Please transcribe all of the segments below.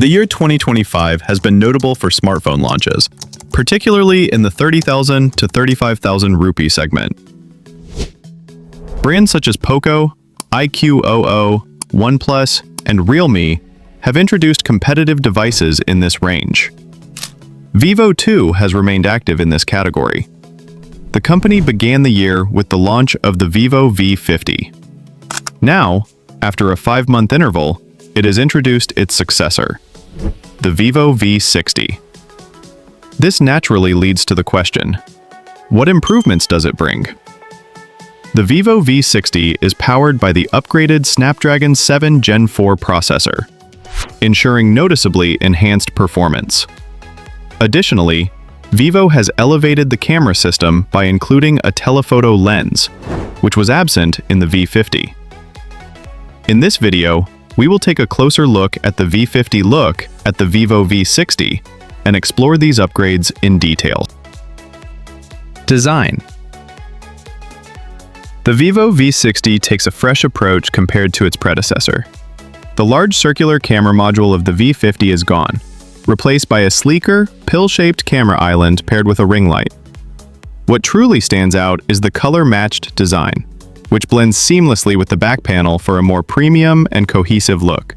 The year 2025 has been notable for smartphone launches, particularly in the 30,000 to 35,000 rupee segment. Brands such as Poco, iQOO, OnePlus, and Realme have introduced competitive devices in this range. Vivo too has remained active in this category. The company began the year with the launch of the Vivo V50. Now, after a 5-month interval, it has introduced its successor, the Vivo V60. This naturally leads to the question, what improvements does it bring? The Vivo V60 is powered by the upgraded Snapdragon 7 Gen 4 processor, ensuring noticeably enhanced performance. Additionally, Vivo has elevated the camera system by including a telephoto lens, which was absent in the V50. In this video, we will take a closer look at the V50 look at the Vivo V60 and explore these upgrades in detail. Design. The Vivo V60 takes a fresh approach compared to its predecessor. The large circular camera module of the V50 is gone, replaced by a sleeker, pill-shaped camera island paired with a ring light. What truly stands out is the color-matched design, which blends seamlessly with the back panel for a more premium and cohesive look.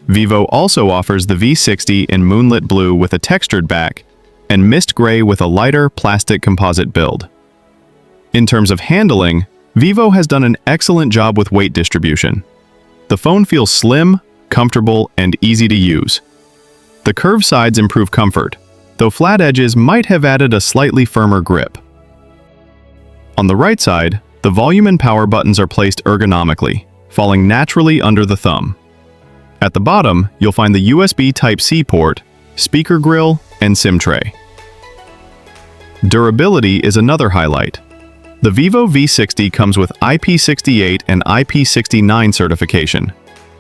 Vivo also offers the V60 in moonlit blue with a textured back and mist gray with a lighter plastic composite build. In terms of handling, Vivo has done an excellent job with weight distribution. The phone feels slim, comfortable, and easy to use. The curved sides improve comfort, though flat edges might have added a slightly firmer grip. On the right side, the volume and power buttons are placed ergonomically, falling naturally under the thumb. At the bottom, you'll find the USB Type-C port, speaker grille, and SIM tray. Durability is another highlight. The Vivo V60 comes with IP68 and IP69 certification,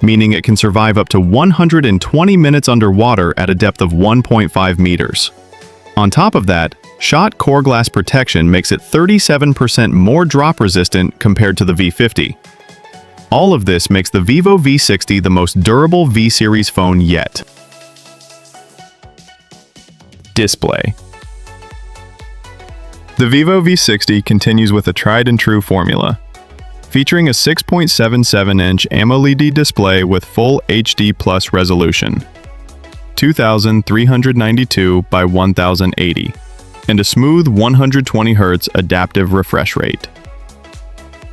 meaning it can survive up to 120 minutes underwater at a depth of 1.5 meters. On top of that, Shot Core Glass protection makes it 37% more drop-resistant compared to the V50. All of this makes the Vivo V60 the most durable V-series phone yet. Display. The Vivo V60 continues with a tried-and-true formula, featuring a 6.77-inch AMOLED display with full HD Plus resolution, 2392 by 1080, and a smooth 120Hz adaptive refresh rate.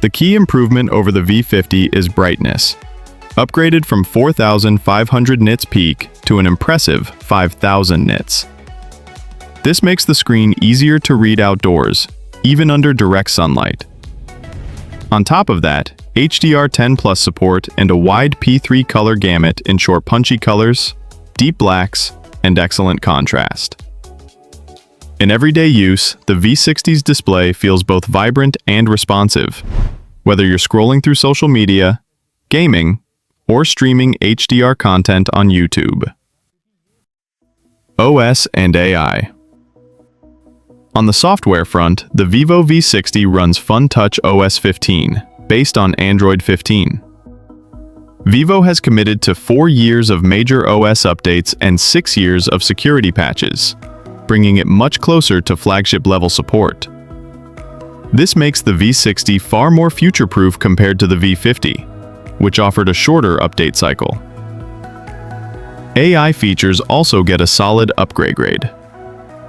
The key improvement over the V50 is brightness, upgraded from 4500 nits peak to an impressive 5000 nits. This makes the screen easier to read outdoors, even under direct sunlight. On top of that, HDR10 Plus support and a wide P3 color gamut ensure punchy colors, deep blacks, and excellent contrast. In everyday use, the V60's display feels both vibrant and responsive, whether you're scrolling through social media, gaming, or streaming HDR content on YouTube. OS and AI. On the software front, the Vivo V60 runs FunTouch OS 15, based on Android 15. Vivo has committed to 4 years of major OS updates and 6 years of security patches, bringing it much closer to flagship-level support. This makes the V60 far more future-proof compared to the V50, which offered a shorter update cycle. AI features also get a solid upgrade grade.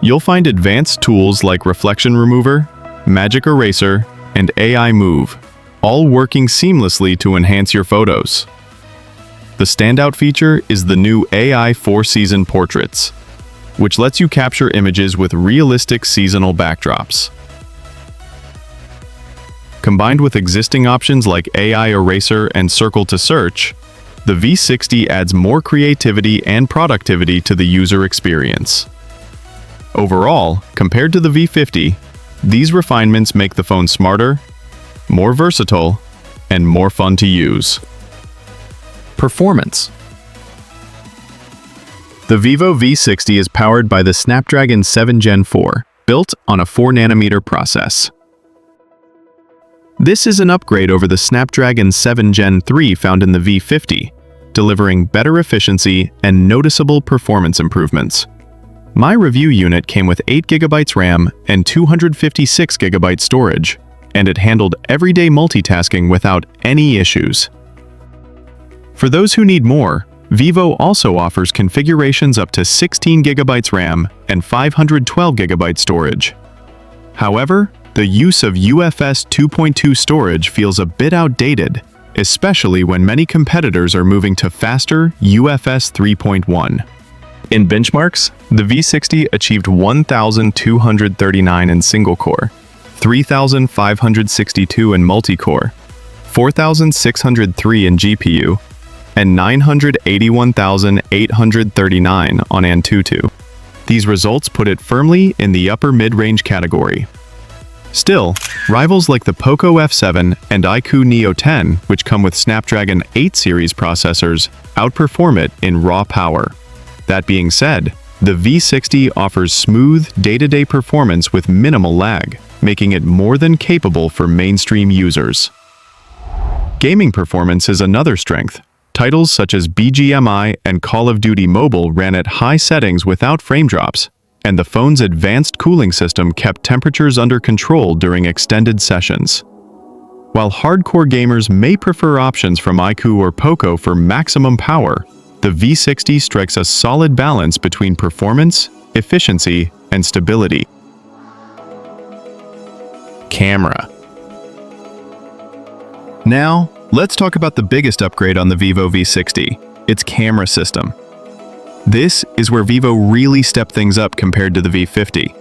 You'll find advanced tools like Reflection Remover, Magic Eraser, and AI Move, all working seamlessly to enhance your photos. The standout feature is the new AI 4-season portraits, which lets you capture images with realistic seasonal backdrops. Combined with existing options like AI Eraser and Circle to Search, the V60 adds more creativity and productivity to the user experience. Overall, compared to the V50, these refinements make the phone smarter, more versatile, and more fun to use. Performance. The Vivo V60 is powered by the Snapdragon 7 Gen 4, built on a 4nm process. This is an upgrade over the Snapdragon 7 Gen 3 found in the V50, delivering better efficiency and noticeable performance improvements. My review unit came with 8 GB RAM and 256 GB storage, and it handled everyday multitasking without any issues. For those who need more, Vivo also offers configurations up to 16 GB RAM and 512 GB storage. However, the use of UFS 2.2 storage feels a bit outdated, especially when many competitors are moving to faster UFS 3.1. In benchmarks, the V60 achieved 1,239 in single-core, 3,562 in multi-core, 4,603 in GPU, and 981,839 on Antutu. These results put it firmly in the upper mid-range category. Still, rivals like the Poco F7 and iQOO Neo 10, which come with Snapdragon 8 series processors, outperform it in raw power. That being said, the V60 offers smooth, day-to-day performance with minimal lag, making it more than capable for mainstream users. Gaming performance is another strength. Titles such as BGMI and Call of Duty Mobile ran at high settings without frame drops, and the phone's advanced cooling system kept temperatures under control during extended sessions. While hardcore gamers may prefer options from iQOO or Poco for maximum power, the V60 strikes a solid balance between performance, efficiency, and stability. Camera. Now, let's talk about the biggest upgrade on the Vivo V60, its camera system. This is where Vivo really stepped things up compared to the V50.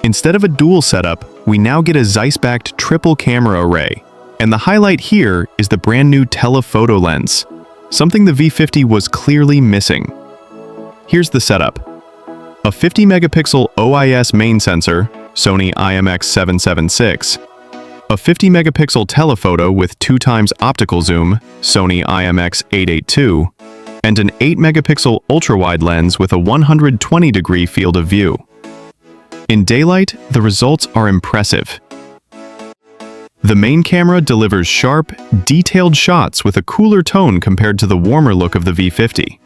Instead of a dual setup, we now get a Zeiss-backed triple camera array, and the highlight here is the brand new telephoto lens, something the V50 was clearly missing. Here's the setup. A 50-megapixel OIS main sensor, Sony IMX776, a 50-megapixel telephoto with 2x optical zoom, Sony IMX882, and an 8-megapixel ultra-wide lens with a 120-degree field of view. In daylight, the results are impressive. The main camera delivers sharp, detailed shots with a cooler tone compared to the warmer look of the V50.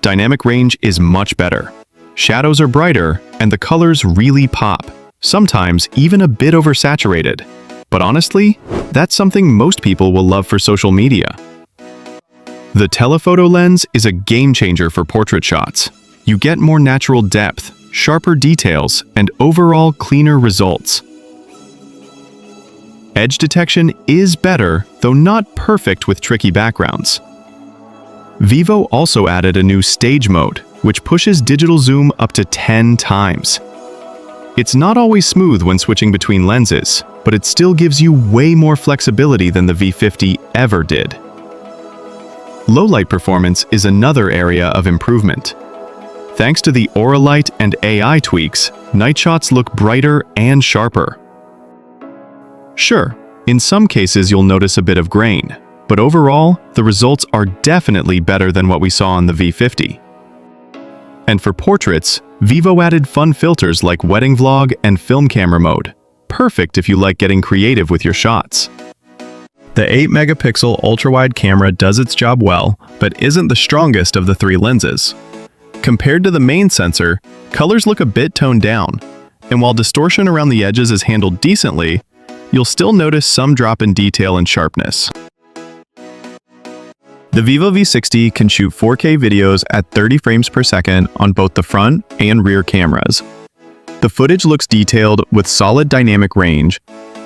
Dynamic range is much better. Shadows are brighter, and the colors really pop, sometimes even a bit oversaturated. But honestly, that's something most people will love for social media. The telephoto lens is a game-changer for portrait shots. You get more natural depth, sharper details, and overall cleaner results. Edge detection is better, though not perfect with tricky backgrounds. Vivo also added a new stage mode, which pushes digital zoom up to 10 times. It's not always smooth when switching between lenses, but it still gives you way more flexibility than the V50 ever did. Low-light performance is another area of improvement. Thanks to the Aura Light and AI tweaks, night shots look brighter and sharper. Sure, in some cases you'll notice a bit of grain, but overall, the results are definitely better than what we saw on the V50. And for portraits, Vivo added fun filters like wedding vlog and film camera mode. Perfect if you like getting creative with your shots. The 8-megapixel ultra-wide camera does its job well, but isn't the strongest of the three lenses. Compared to the main sensor, colors look a bit toned down, and while distortion around the edges is handled decently, you'll still notice some drop in detail and sharpness. The Vivo V60 can shoot 4K videos at 30 frames per second on both the front and rear cameras. The footage looks detailed with solid dynamic range,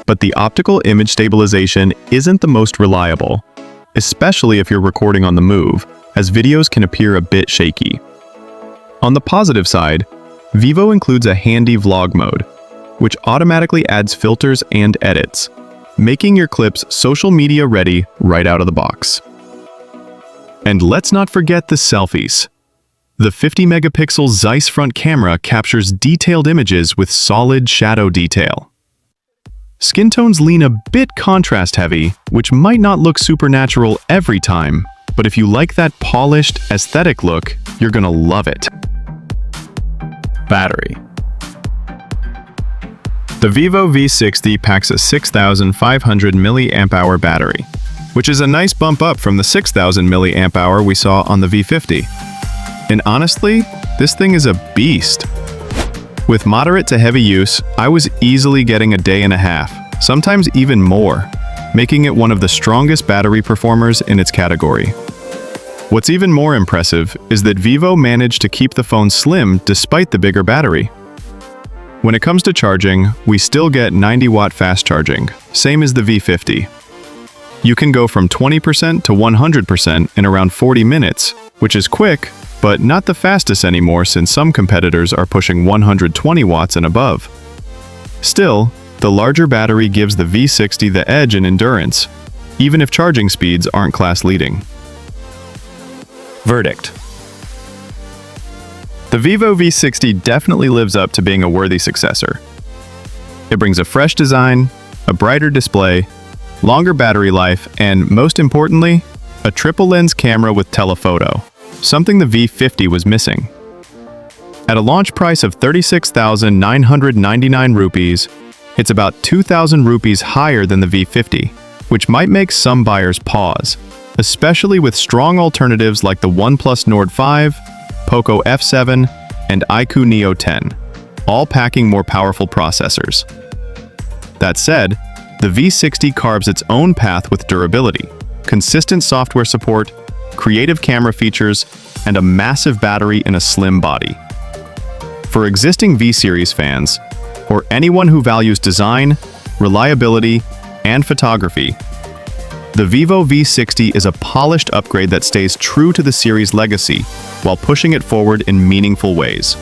but the optical image stabilization isn't the most reliable, especially if you're recording on the move, as videos can appear a bit shaky. On the positive side, Vivo includes a handy vlog mode, which automatically adds filters and edits, making your clips social media ready right out of the box. And let's not forget the selfies. The 50-megapixel Zeiss front camera captures detailed images with solid shadow detail. Skin tones lean a bit contrast-heavy, which might not look supernatural every time, but if you like that polished, aesthetic look, you're gonna love it. Battery. The Vivo V60 packs a 6,500 mAh battery. which is a nice bump up from the 6,000 mAh we saw on the V50. And honestly, this thing is a beast. With moderate to heavy use, I was easily getting a day and a half, sometimes even more, making it one of the strongest battery performers in its category. What's even more impressive is that Vivo managed to keep the phone slim despite the bigger battery. When it comes to charging, we still get 90-watt fast charging, same as the V50. You can go from 20% to 100% in around 40 minutes, which is quick, but not the fastest anymore since some competitors are pushing 120 watts and above. Still, the larger battery gives the V60 the edge in endurance, even if charging speeds aren't class-leading. Verdict. The Vivo V60 definitely lives up to being a worthy successor. It brings a fresh design, a brighter display, longer battery life, and most importantly, a triple-lens camera with telephoto, something the V50 was missing. At a launch price of 36,999 rupees, it's about 2,000 rupees higher than the V50, which might make some buyers pause, especially with strong alternatives like the OnePlus Nord 5, Poco F7, and iQOO Neo 10, all packing more powerful processors. That said, the V60 carves its own path with durability, consistent software support, creative camera features, and a massive battery in a slim body. For existing V-Series fans, or anyone who values design, reliability, and photography, the Vivo V60 is a polished upgrade that stays true to the series' legacy while pushing it forward in meaningful ways.